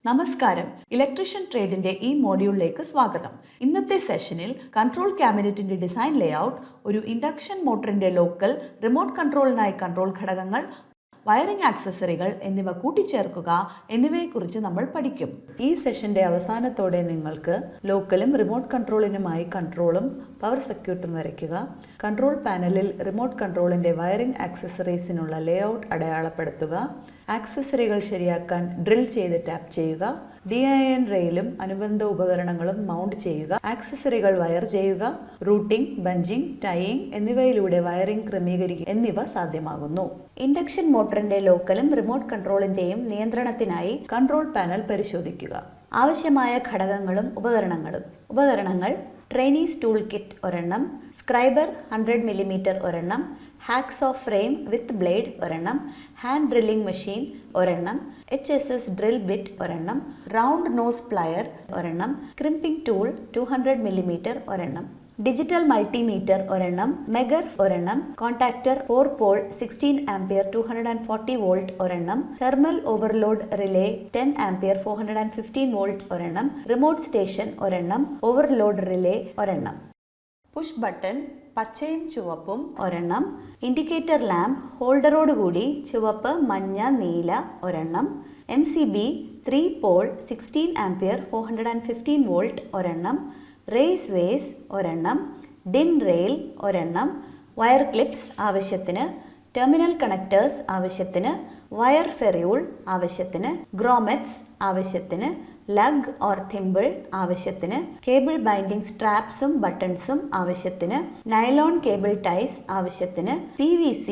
നമസ്കാരം. ഇലക്ട്രീഷ്യൻ ട്രേഡിന്റെ ഈ മോഡ്യൂളിലേക്ക് സ്വാഗതം. ഇന്നത്തെ സെഷനിൽ കൺട്രോൾ ക്യാബിനറ്റിന്റെ ഡിസൈൻ ലേഔട്ട്, ഒരു ഇൻഡക്ഷൻ മോട്ടറിന്റെ ലോക്കൽ, റിമോട്ട് കൺട്രോളിനായി കൺട്രോൾ ഘടകങ്ങൾ, വയറിംഗ് ആക്സസറികൾ എന്നിവ കൂട്ടിച്ചേർക്കുക എന്നിവയെക്കുറിച്ച് നമ്മൾ പഠിക്കും. ഈ സെഷന്റെ അവസാനത്തോടെ നിങ്ങൾക്ക് ലോക്കലും റിമോട്ട് കൺട്രോളിനുമായി കൺട്രോളും പവർ സർക്യൂട്ടും വരയ്ക്കുക, കൺട്രോൾ പാനലിൽ റിമോട്ട് കൺട്രോളിന്റെ വയറിംഗ് ആക്സസറീസിനുള്ള ലേഔട്ട് അടയാളപ്പെടുത്തുക, ആക്സസറികൾ ശരിയാക്കാൻ ഡ്രിൽ ചെയ്ത് ടാപ്പ് ചെയ്യുക, DIN റെയിലും അനുബന്ധ ഉപകരണങ്ങളും മൗണ്ട് ചെയ്യുക, ആക്സസറികൾ വയർ ചെയ്യുക, റൂട്ടിംഗ്, ബഞ്ചിങ്, ടൈയിങ് എന്നിവയിലൂടെ വയറിംഗ് ക്രമീകരിക്കുക എന്നിവ സാധ്യമാകുന്നു. ഇൻഡക്ഷൻ മോട്ടറിന്റെ ലോക്കലും റിമോട്ട് കൺട്രോളിന്റെയും നിയന്ത്രണത്തിനായി കൺട്രോൾ പാനൽ പരിശോധിക്കുക. ആവശ്യമായ ഘടകങ്ങളും ഉപകരണങ്ങൾ ട്രെയിനീസ് ടൂൾ കിറ്റ് ഒരെണ്ണം, സ്ക്രൈബർ 100 mm ഒരെണ്ണം, ഹാക്സോ ഫ്രെയിം വിത്ത് ബ്ലേഡ് ഒരെണ്ണം, ഹാൻഡ് ഡ്രില്ലിംഗ് മെഷീൻ ഒരെണ്ണം, HSS ഡ്രിൽ ബിറ്റ് ഒരെണ്ണം, റൗണ്ട് നോസ് പ്ലയർ ഒരെണ്ണം, ക്രിമ്പിംഗ് ടൂൾ 200 mm ഒരെണ്ണം, ഡിജിറ്റൽ മൾട്ടിമീറ്റർ ഒരെണ്ണം, മെഗർ ഒരെണ്ണം, കോൺടാക്ടർ 4 പോൾ 16 ആംപിയർ 240 വോൾട്ട് ഒരെണ്ണം, thermal overload relay 10 ampere 415 volt ഒരെണ്ണം, റിമോട്ട് സ്റ്റേഷൻ ഒരെണ്ണം, ഓവർലോഡ് റിലേ ഒരെണ്ണം, പുഷ് ബട്ടൺ പച്ചയും ചുവപ്പും ഒരെണ്ണം, ഇൻഡിക്കേറ്റർ ലാമ്പ് ഹോൾഡറോടുകൂടി ചുവപ്പ്, മഞ്ഞ, നീല ഒരെണ്ണം, MCB 3 പോൾ 16 ആംപിയർ 415 വോൾട്ട് ഒരെണ്ണം, റേസ് വേസ് ഒരെണ്ണം, ഡിൻ റെയിൽ ഒരെണ്ണം, വയർ ക്ലിപ്സ് ആവശ്യത്തിന്, ടെർമിനൽ കണക്ടേഴ്സ് ആവശ്യത്തിന്, വയർ ഫെറ്റ്യൂൾ ആവശ്യത്തിന്, ഗ്രോമെറ്റ്സ് ആവശ്യത്തിന്, ലഗ് ഓർ തിമ്പിൾ ആവശ്യത്തിന്, കേബിൾ ബൈൻഡിംഗ് സ്ട്രാപ്സും ബട്ടൺസും ആവശ്യത്തിന്, നൈലോൺ കേബിൾ ടൈസ് ആവശ്യത്തിന്, PVC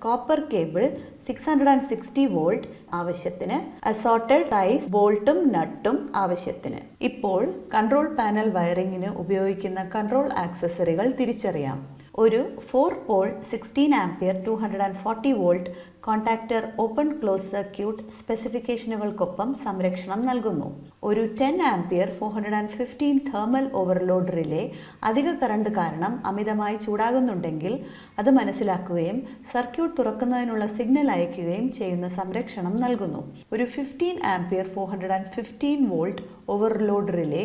കോപ്പർ കേബിൾ 660 വോൾട്ട് ആവശ്യത്തിന്, അസോർട്ടഡ് സൈസ് ബോൾട്ടും നട്ടും ആവശ്യത്തിന്. ഇപ്പോൾ കൺട്രോൾ പാനൽ വയറിങ്ങിന് ഉപയോഗിക്കുന്ന കൺട്രോൾ ആക്സസറികൾ തിരിച്ചറിയാം. ഒരു 4 pole 16 ampere 240 volt contactor open close circuit സ്പെസിഫിക്കേഷനുകൾക്കൊപ്പം സംരക്ഷണം നൽകുന്നു. ഒരു 10 ആംപിയർ 415 തെർമൽ ഓവർലോഡ് റിലേ അധിക കറണ്ട് കാരണം അമിതമായി ചൂടാകുന്നുണ്ടെങ്കിൽ അത് മനസ്സിലാക്കുകയും സർക്യൂട്ട് തുറക്കുന്നതിനുള്ള സിഗ്നൽ അയക്കുകയും ചെയ്യുന്ന സംരക്ഷണം നൽകുന്നു. ഒരു 15 ampere 415 volt overload relay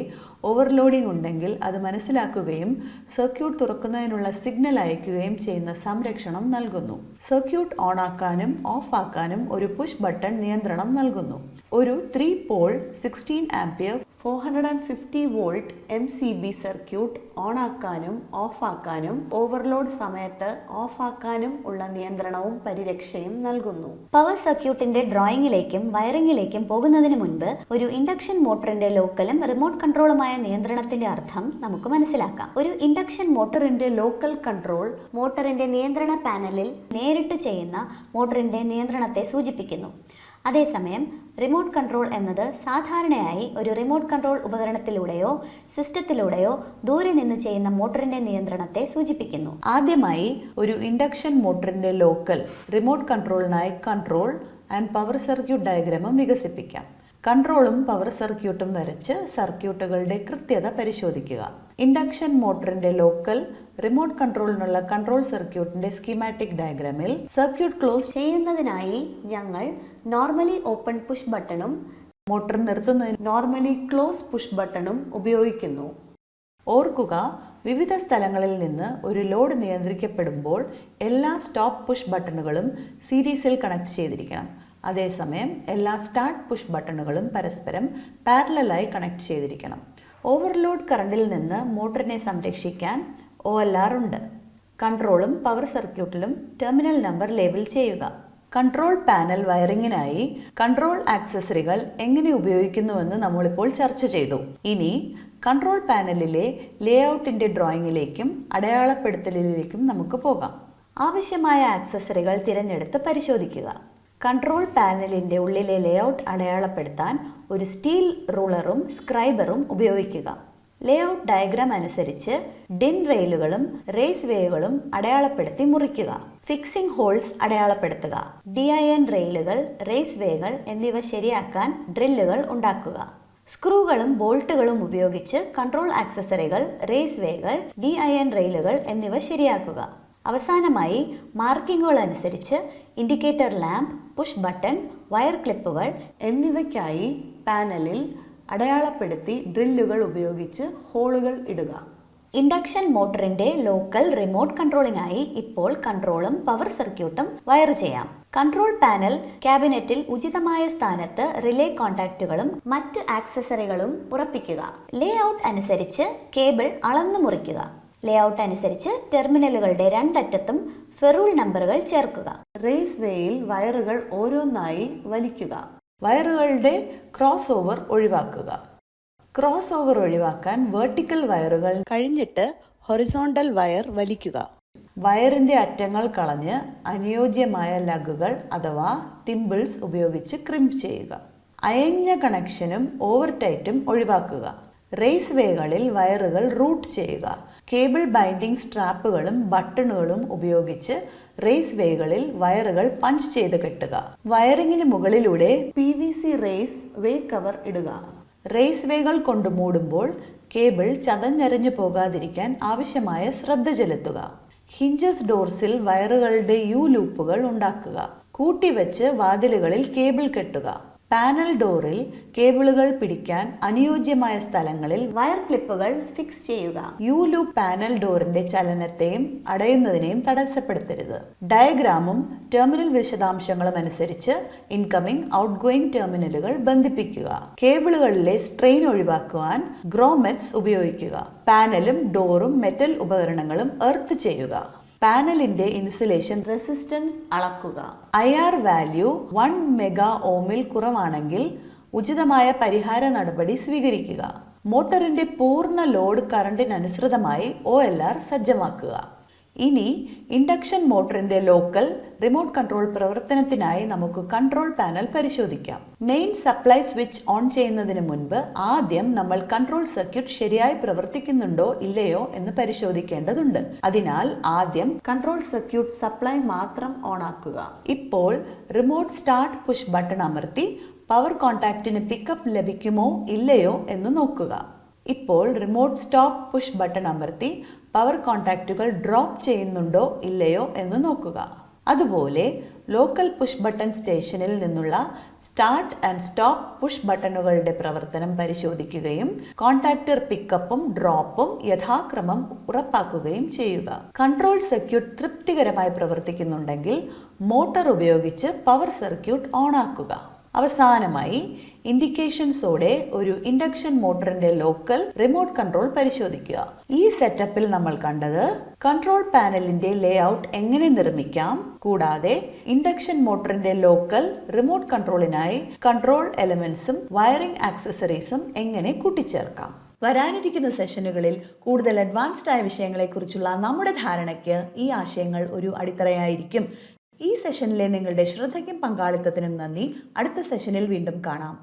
overloading ഉണ്ടെങ്കിൽ അത് മനസ്സിലാക്കുകയും സർക്യൂട്ട് തുറക്കുന്നതിനുള്ള സിഗ്നൽ അയക്കുകയും ചെയ്യുന്ന സംരക്ഷണം നൽകുന്നു. സർക്യൂട്ട് ഓണാക്കാനും ഓഫ് ആക്കാനും ഒരു പുഷ് ബട്ടൺ നിയന്ത്രണം നൽകുന്നു. ഒരു 3 pole 16 ampere 450 volt MCB circuit ഓണാക്കാനും ഓഫ് ആക്കാനും ഓവർലോഡ് സമയത്ത് ഓഫ് ആക്കാനും ഉള്ള നിയന്ത്രണവും പരിരക്ഷയും നൽകുന്നു. പവർ സർക്യൂട്ടിന്റെ ഡ്രോയിങ്ങിലേക്കും വയറിങ്ങിലേക്കും പോകുന്നതിന് മുൻപ് ഒരു ഇൻഡക്ഷൻ മോട്ടറിന്റെ ലോക്കലും റിമോട്ട് കൺട്രോളുമായ നിയന്ത്രണത്തിന്റെ അർത്ഥം നമുക്ക് മനസ്സിലാക്കാം. ഒരു ഇൻഡക്ഷൻ മോട്ടറിന്റെ ലോക്കൽ കൺട്രോൾ മോട്ടറിന്റെ നിയന്ത്രണ പാനലിൽ നേരിട്ട് ചെയ്യുന്ന മോട്ടറിന്റെ നിയന്ത്രണത്തെ സൂചിപ്പിക്കുന്നു. അതേസമയം റിമോട്ട് കൺട്രോൾ എന്നത് സാധാരണയായി ഒരു റിമോട്ട് കൺട്രോൾ ഉപകരണത്തിലൂടെയോ സിസ്റ്റത്തിലൂടെയോ ദൂരെ നിന്ന് ചെയ്യുന്ന മോട്ടറിന്റെ നിയന്ത്രണത്തെ സൂചിപ്പിക്കുന്നു. ആദ്യമായി ഒരു ഇൻഡക്ഷൻ മോട്ടറിന്റെ ലോക്കൽ റിമോട്ട് കൺട്രോളിനായി കൺട്രോൾ ആൻഡ് പവർ സർക്യൂട്ട് ഡയഗ്രാമും വികസിപ്പിക്കാം. കൺട്രോളും പവർ സർക്യൂട്ടും വരച്ച് സർക്യൂട്ടുകളുടെ കൃത്യത പരിശോധിക്കുക. ഇൻഡക്ഷൻ മോട്ടറിന്റെ ലോക്കൽ റിമോട്ട് കൺട്രോളിനുള്ള കൺട്രോൾ സർക്യൂട്ടിന്റെ സ്കീമാറ്റിക് ഡയഗ്രാമിൽ സർക്യൂട്ട് ക്ലോസ് ചെയ്യുന്നതിനായി ഞങ്ങൾ നോർമലി ഓപ്പൺ പുഷ് ബട്ടണും മോട്ടർ നിർത്തുന്നതിന് നോർമലി ക്ലോസ് പുഷ് ബട്ടണും ഉപയോഗിക്കുന്നു. ഓർക്കുക, വിവിധ സ്ഥലങ്ങളിൽ നിന്ന് ഒരു ലോഡ് നിയന്ത്രിക്കപ്പെടുമ്പോൾ എല്ലാ സ്റ്റോപ്പ് പുഷ് ബട്ടണുകളും സീരീസിൽ കണക്ട് ചെയ്തിരിക്കണം. അതേസമയം എല്ലാ സ്റ്റാർട്ട് പുഷ് ബട്ടണുകളും പരസ്പരം പാരലലായി കണക്ട് ചെയ്തിരിക്കണം. ഓവർലോഡ് കറണ്ടിൽ നിന്ന് മോട്ടറിനെ സംരക്ഷിക്കാൻ OLR ഉണ്ട്. കൺട്രോളും പവർ സർക്യൂട്ടിലും ടെർമിനൽ നമ്പർ ലേബൽ ചെയ്യുക. കൺട്രോൾ പാനൽ വയറിങ്ങിനായി കൺട്രോൾ ആക്സസറികൾ എങ്ങനെ ഉപയോഗിക്കുന്നുവെന്ന് നമ്മളിപ്പോൾ ചർച്ച ചെയ്തു. ഇനി കൺട്രോൾ പാനലിലെ ലേഔട്ടിന്റെ ഡ്രോയിങ്ങിലേക്കും അടയാളപ്പെടുത്തലിലേക്കും നമുക്ക് പോകാം. ആവശ്യമായ ആക്സസറികൾ തിരഞ്ഞെടുത്ത് പരിശോധിക്കുക. കൺട്രോൾ പാനലിന്റെ ഉള്ളിലെ ലേഔട്ട് അടയാളപ്പെടുത്താൻ ഒരു സ്റ്റീൽ റൂളറും സ്ക്രൈബറും ഉപയോഗിക്കുക. ലേഔട്ട് ഡയഗ്രാം അനുസരിച്ച് ഡിൻ റെയിലുകളും റേസ് വേകളും അടയാളപ്പെടുത്തി മുറിക്കുക. ഫിക്സിംഗ് ഹോൾസ് അടയാളപ്പെടുത്തുക. DIN റെയിലുകൾ, റേസ് വേകൾ എന്നിവ ശരിയാക്കാൻ ഡ്രില്ലുകൾ ഉണ്ടാക്കുക. സ്ക്രൂകളും ബോൾട്ടുകളും ഉപയോഗിച്ച് കൺട്രോൾ ആക്സസറികൾ, റേസ് വേകൾ, DIN റെയിലുകൾ എന്നിവ ശരിയാക്കുക. അവസാനമായി മാർക്കിങ്ങുകൾ അനുസരിച്ച് indicator lamp, push button, wire ക്ലിപ്പുകൾ എന്നിവയ്ക്കായി പാനലിൽ അടയാളപ്പെടുത്തി ഡ്രില്ലുകൾ ഉപയോഗിച്ച് ഹോളുകൾ ഇടുക. ഇൻഡക്ഷൻ മോട്ടറിന്റെ ലോക്കൽ റിമോട്ട് കൺട്രോളിനായി ഇപ്പോൾ കൺട്രോളും പവർ സർക്യൂട്ടും വയർ ചെയ്യാം. കൺട്രോൾ പാനൽ ക്യാബിനറ്റിൽ ഉചിതമായ സ്ഥാനത്ത് റിലേ കോൺടാക്റ്റുകളും മറ്റ് ആക്സസറികളും ഉറപ്പിക്കുക. ലേഔട്ട് അനുസരിച്ച് കേബിൾ അളന്നു മുറിക്കുക. ലേഔട്ട് അനുസരിച്ച് ടെർമിനലുകളുടെ രണ്ടറ്റത്തും ഫെറൂൾ നമ്പറുകൾ ചേർക്കുക. റേസ് വേയിൽ വയറുകൾ ഓരോന്നായി വലിക്കുക. വയറുകളുടെ ക്രോസ് ഓവർ ഒഴിവാക്കുക. ക്രോസ് ഓവർ ഒഴിവാക്കാൻ വെർട്ടിക്കൽ വയറുകൾ കഴിഞ്ഞിട്ട് ഹൊറിസോണ്ടൽ വയർ വലിക്കുക. വയറിന്റെ അറ്റങ്ങൾ കളഞ്ഞ് അനുയോജ്യമായ ലഗുകൾ അഥവാ തിമ്പിൾസ് ഉപയോഗിച്ച് ക്രിംപ് ചെയ്യുക. അയഞ്ഞ കണക്ഷനും ഓവർ ടൈറ്റും ഒഴിവാക്കുക. റേസ് വേകളിൽ വയറുകൾ റൂട്ട് ചെയ്യുക. കേബിൾ ബൈൻഡിംഗ് സ്ട്രാപ്പുകളും ബട്ടണുകളും ഉപയോഗിച്ച് റേസ് വേകളിൽ വയറുകൾ പഞ്ച് ചെയ്ത് കെട്ടുക. വയറിങ്ങിന് മുകളിലൂടെ PVC റേസ് വേ കവർ ഇടുക. റേസ് വേകൾ കൊണ്ട് മൂടുമ്പോൾ കേബിൾ ചതഞ്ഞരഞ്ഞു പോകാതിരിക്കാൻ ആവശ്യമായ ശ്രദ്ധ ചെലുത്തുക. ഹിഞ്ചസ് ഡോർസിൽ വയറുകളുടെ യു ലൂപ്പുകൾ ഉണ്ടാക്കുക. കൂട്ടിവെച്ച് വാതിലുകളിൽ കേബിൾ കെട്ടുക. പാനൽ ഡോറിൽ കേബിളുകൾ പിടിക്കാൻ അനുയോജ്യമായ സ്ഥലങ്ങളിൽ വയർ ക്ലിപ്പുകൾ ഫിക്സ് ചെയ്യുക. യു ലൂപ്പ് പാനൽ ഡോറിന്റെ ചലനത്തെയും അടയുന്നതിനെയും തടസ്സപ്പെടുത്തരുത്. ഡയഗ്രാമും ടെർമിനൽ വിശദാംശങ്ങളും അനുസരിച്ച് ഇൻകമിംഗ് ഔട്ട്ഗോയിങ് ടെർമിനലുകൾ ബന്ധിപ്പിക്കുക. കേബിളുകളിലെ സ്ട്രെയിൻ ഒഴിവാക്കുവാൻ ഗ്രോമെറ്റ്സ് ഉപയോഗിക്കുക. പാനലും ഡോറും മെറ്റൽ ഉപകരണങ്ങളും എർത്ത് ചെയ്യുക. പാനലിന്റെ ഇൻസുലേഷൻ റെസിസ്റ്റൻസ് അളക്കുക. IR വാല്യൂ 1 മെഗാ ഓമിൽ കുറവാണെങ്കിൽ ഉചിതമായ പരിഹാര നടപടി സ്വീകരിക്കുക. മോട്ടറിന്റെ പൂർണ്ണ ലോഡ് കറണ്ടിനനുസൃതമായി OLR സജ്ജമാക്കുക. ഇനി ഇൻഡക്ഷൻ മോട്ടറിന്റെ ലോക്കൽ റിമോട്ട് കൺട്രോൾ പ്രവർത്തനത്തിനായി നമുക്ക് കൺട്രോൾ പാനൽ പരിശോധിക്കാം. മെയിൻ സപ്ലൈ സ്വിച്ച് ഓൺ ചെയ്യുന്നതിന് മുൻപ് ആദ്യം നമ്മൾ കൺട്രോൾ സർക്യൂട്ട് ശരിയായി പ്രവർത്തിക്കുന്നുണ്ടോ ഇല്ലയോ എന്ന് പരിശോധിക്കേണ്ടതുണ്ട്. അതിനാൽ ആദ്യം കൺട്രോൾ സർക്യൂട്ട് സപ്ലൈ മാത്രം ഓൺ ആക്കുക. ഇപ്പോൾ റിമോട്ട് സ്റ്റാർട്ട് പുഷ് ബട്ടൺ അമർത്തി പവർ കോൺടാക്റ്റിന് പിക്കപ്പ് ലഭിക്കുമോ ഇല്ലയോ എന്ന് നോക്കുക. ഇപ്പോൾ റിമോട്ട് സ്റ്റോപ്പ് പുഷ് ബട്ടൺ അമർത്തി പവർ കോൺടാക്റ്റുകൾ ഡ്രോപ്പ് ചെയ്യുന്നുണ്ടോ ഇല്ലയോ എന്ന് നോക്കുക. അതുപോലെ ലോക്കൽ പുഷ് ബട്ടൺ സ്റ്റേഷനിൽ നിന്നുള്ള സ്റ്റാർട്ട് ആൻഡ് സ്റ്റോപ്പ് പുഷ് ബട്ടണുകളുടെ പ്രവർത്തനം പരിശോധിക്കുകയും കോൺടാക്റ്റർ പിക്കപ്പും ഡ്രോപ്പും യഥാക്രമം ഉറപ്പാക്കുകയും ചെയ്യുക. കൺട്രോൾ സർക്യൂട്ട് തൃപ്തികരമായി പ്രവർത്തിക്കുന്നുണ്ടെങ്കിൽ മോട്ടോർ ഉപയോഗിച്ച് പവർ സർക്യൂട്ട് ഓൺ ആക്കുക. അവസാനമായി ഇൻഡിക്കേഷൻസോടെ ഒരു ഇൻഡക്ഷൻ മോട്ടറിന്റെ ലോക്കൽ റിമോട്ട് കൺട്രോൾ പരിശോധിക്കുക. ഈ സെറ്റപ്പിൽ നമ്മൾ കണ്ടത് കൺട്രോൾ പാനലിന്റെ ലേഔട്ട് എങ്ങനെ നിർമ്മിക്കാം, കൂടാതെ ഇൻഡക്ഷൻ മോട്ടറിന്റെ ലോക്കൽ റിമോട്ട് കൺട്രോളിനായി കൺട്രോൾ എലമെന്റ്സും വയറിംഗ് ആക്സസറീസും എങ്ങനെ കൂട്ടിച്ചേർക്കാം. വരാനിരിക്കുന്ന സെഷനുകളിൽ കൂടുതൽ അഡ്വാൻസ്ഡ് ആയ വിഷയങ്ങളെക്കുറിച്ചുള്ള നമ്മുടെ ധാരണയ്ക്ക് ഈ ആശയങ്ങൾ ഒരു അടിത്തറയായിരിക്കും. ഈ സെഷനിലെ നിങ്ങളുടെ ശ്രദ്ധയ്ക്കും പങ്കാളിത്തത്തിനും നന്ദി. അടുത്ത സെഷനിൽ വീണ്ടും കാണാം.